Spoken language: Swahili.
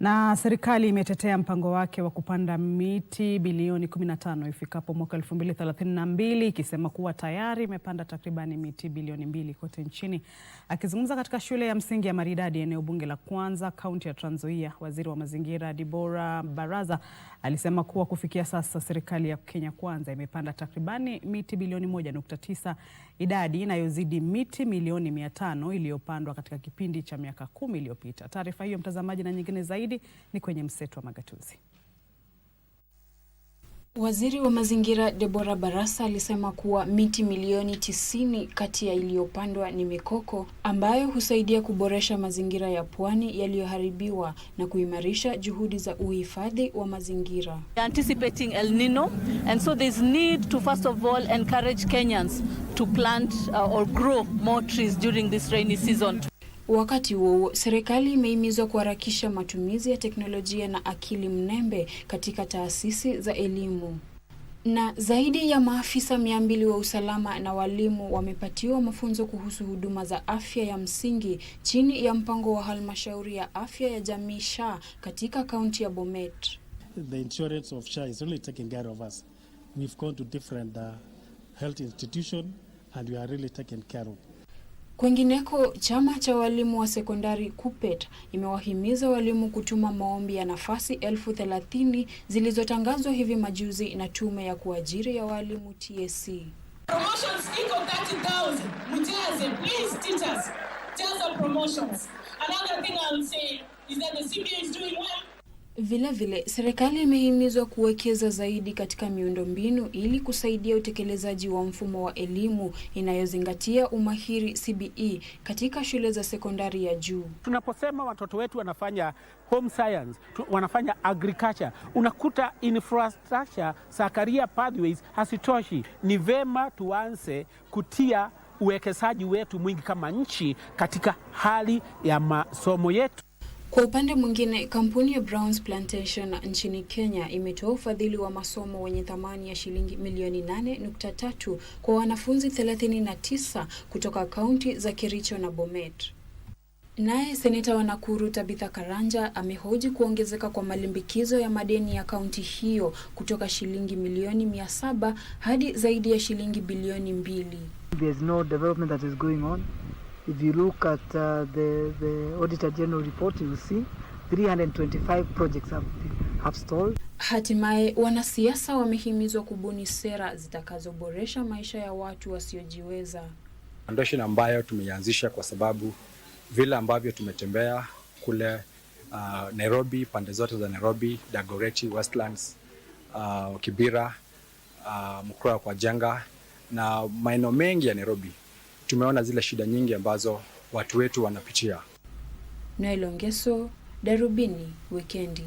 Na serikali imetetea mpango wake wa kupanda miti bilioni 15 ifikapo mwaka 2032 ikisema kuwa tayari imepanda takribani miti bilioni 2 kote nchini. Akizungumza katika shule ya msingi ya Maridadi eneo bunge la Kwanza, kaunti ya Trans Nzoia, waziri wa mazingira Deborah Baraza alisema kuwa kufikia sasa serikali ya Kenya Kwanza imepanda takribani miti bilioni 1.9, idadi inayozidi miti milioni 500 iliyopandwa katika kipindi cha miaka 10 iliyopita. Taarifa hiyo mtazamaji na nyingine zaidi ni kwenye mseto wa magatuzi. Waziri wa mazingira Deborah Baraza alisema kuwa miti milioni 90 kati ya iliyopandwa ni mikoko ambayo husaidia kuboresha mazingira ya pwani yaliyoharibiwa na kuimarisha juhudi za uhifadhi wa mazingira. Anticipating El Nino, and so there's need to first of all encourage Kenyans to plant or grow more trees during this rainy season. Wakati huo, serikali imehimizwa kuharakisha matumizi ya teknolojia na akili mnembe katika taasisi za elimu. Na zaidi ya maafisa 200 wa usalama na walimu wamepatiwa mafunzo kuhusu huduma za afya ya msingi chini ya mpango wa halmashauri ya afya ya jamii SHA katika kaunti ya Bomet. The insurance of SHA is really taking care of us. We've gone to different health institutions and we are really taken care of. Kwengineko, chama cha walimu wa sekondari KUPPET imewahimiza walimu kutuma maombi ya nafasi 30,000 zilizotangazwa hivi majuzi na tume ya kuajiri ya walimu TSC. Promotions iko 30,000. Mjaze, please teachers. Jaza promotions. Another thing I will say is that the CBA is doing well. Vile serikali imehimizwa kuwekeza zaidi katika miundombinu ili kusaidia utekelezaji wa mfumo wa elimu inayozingatia umahiri CBE katika shule za sekondari ya juu. Tunaposema watoto wetu wanafanya home science, wanafanya agriculture, unakuta infrastructure za career pathways hasitoshi. Ni vema tuanze kutia uwekezaji wetu mwingi kama nchi katika hali ya masomo yetu. Kwa upande mwingine, kampuni ya Browns Plantation nchini Kenya imetoa ufadhili wa masomo wenye thamani ya shilingi milioni 8.3 kwa wanafunzi 39 kutoka kaunti za Kericho na Bomet. Naye seneta wa Nakuru Tabitha Karanja amehoji kuongezeka kwa malimbikizo ya madeni ya kaunti hiyo kutoka shilingi milioni 700 hadi zaidi ya shilingi bilioni 2. There's no development that is going on. If you look at the Auditor General report, you will see 325 projects have stalled. Hatimaye, wanasiasa wamehimizwa kubuni sera zitakazoboresha maisha ya watu wasiojiweza. Foundation ambayo tumeianzisha kwa sababu vile ambavyo tumetembea kule Nairobi, pande zote za Nairobi, Dagoretti, Westlands, Kibera, Mkura kwa Jenga na maeneo mengi ya Nairobi. Tumeona zile shida nyingi ambazo watu wetu wanapitia. Noel Ongeso, Darubini Wikendi.